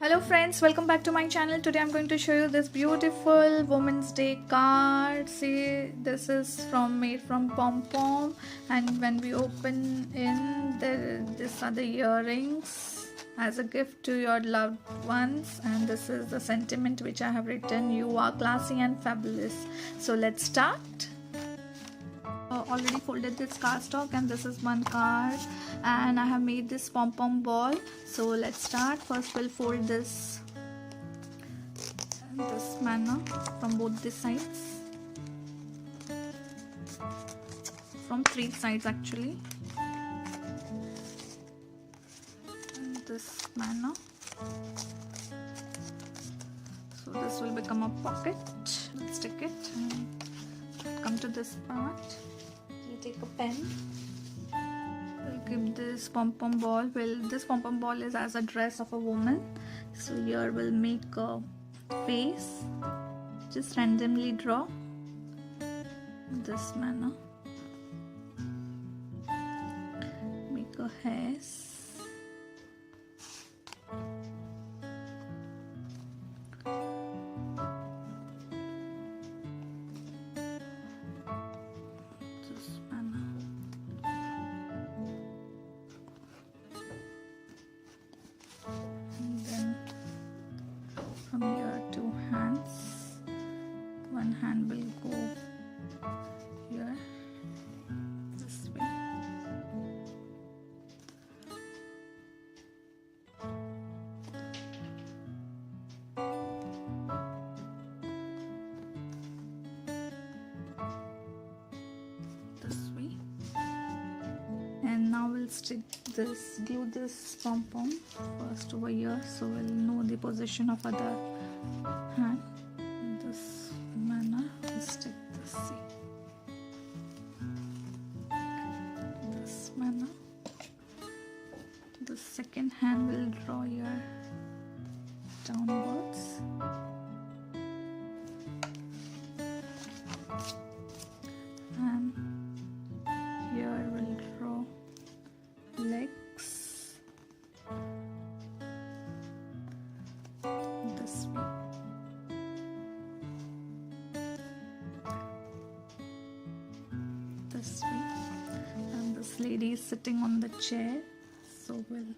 Hello friends, welcome back to my channel. Today I'm going to show you this beautiful Women's Day card. See, this is made from POMPOM, and when we open in these are the earrings as a gift to your loved ones, and this is the sentiment which I have written: you are classy and fabulous. So let's start. Already folded this cardstock, and this is one card, and I have made this pom-pom ball. So let's start. First we'll fold this in this manner from both the sides, from three sides actually, in this manner. So this will become a pocket. Let's stick it and come to this part. Take a pen. We'll give this pom-pom ball. This pom-pom ball is as a dress of a woman. So here we'll make a face. Just randomly draw in this manner. Make a hair. From here, two hands. One hand will go here, this way. This way. And now we'll glue this pom-pom first over here, so we'll know the position of other hand. In this manner, we'll stick this, this manner. The second hand will draw here downwards. And here we'll draw legs this way. This way. And this lady is sitting on the chair, so we'll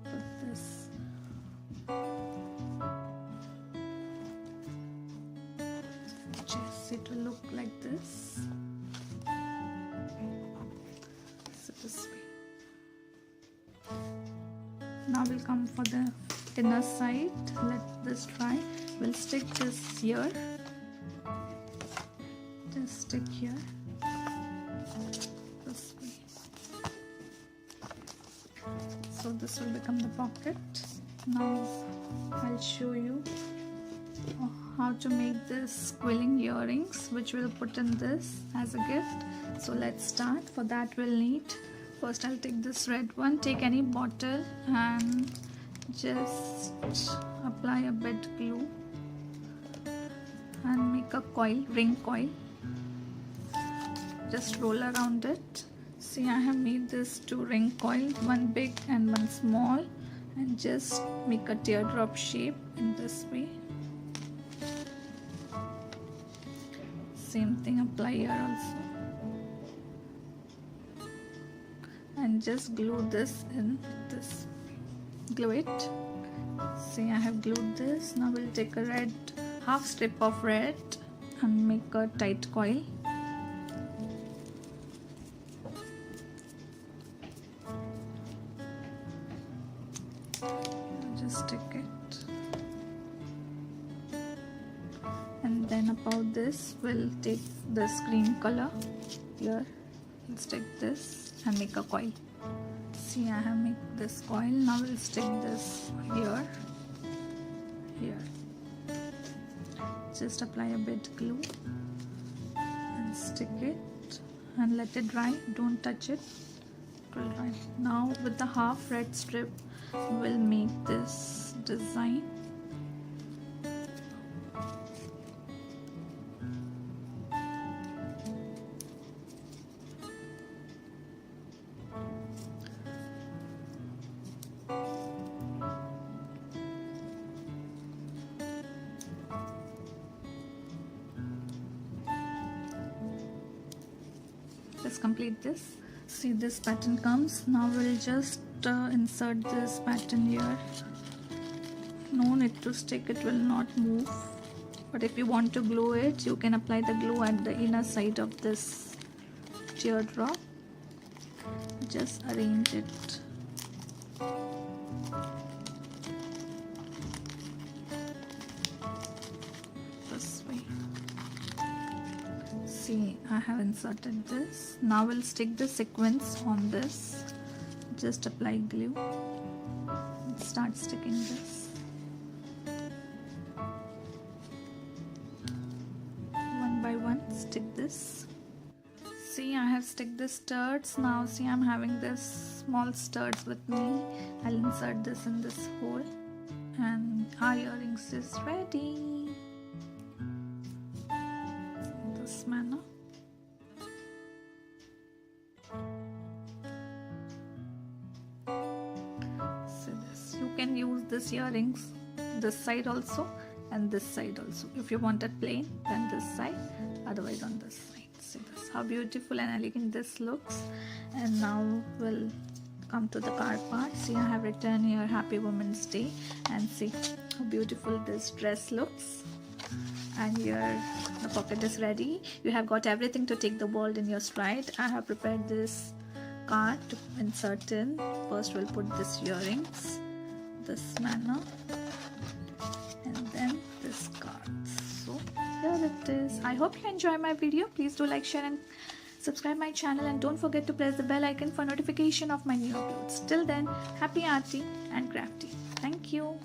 put this chest. It will look like this. So this way. Now we'll come for the inner side. Let this dry. We'll stick this here. Just stick here. This way. So this will become the pocket. Now I'll show you how to make this quilling earrings, which we'll put in this as a gift. So let's start. For that we'll need, first I'll take this red one. Take any bottle and just apply a bit glue and make a coil, ring coil. Just roll around it. See, I have made this two ring coil, one big and one small, and just make a teardrop shape in this way. Same thing apply here also. And just glue this in this. Glue it. See, I have glued this. Now we'll take a red, half strip of red, and make a tight coil. Just stick it. And then about this, we'll take this green color here. We'll stick this and make a coil. See, I have made this coil. Now we'll stick this here. Just apply a bit glue and stick it and let it dry. Don't touch it. It will dry. Now with the half red strip, we'll make this design. let's complete this. See, this pattern comes. Now we'll just insert this pattern here. No need to stick, it will not move. But if you want to glue it, you can apply the glue at the inner side of this teardrop. Just arrange it. This way. See, I have inserted this. Now we'll stick the sequins on this. Just apply glue and start sticking this. One by one, stick this. See, I have stick the studs. Now see, I'm having this small studs with me. I'll insert this in this hole and our earrings is ready. In this manner. See this. You can use this earrings this side also and this side also. If you want it plain, then this side, otherwise on this side. See this, how beautiful and elegant this looks. And now we'll come to the card part. See, I have written here Happy Women's Day, and see how beautiful this dress looks. And here the pocket is ready. You have got everything to take the world in your stride. I have prepared this card to insert in. First we'll put this earrings this manner, and then this card. So here it is. I hope you enjoy my video. Please do like, share and subscribe my channel, and don't forget to press the bell icon for notification of my new uploads. Till then, happy Arty and Crafty. Thank you.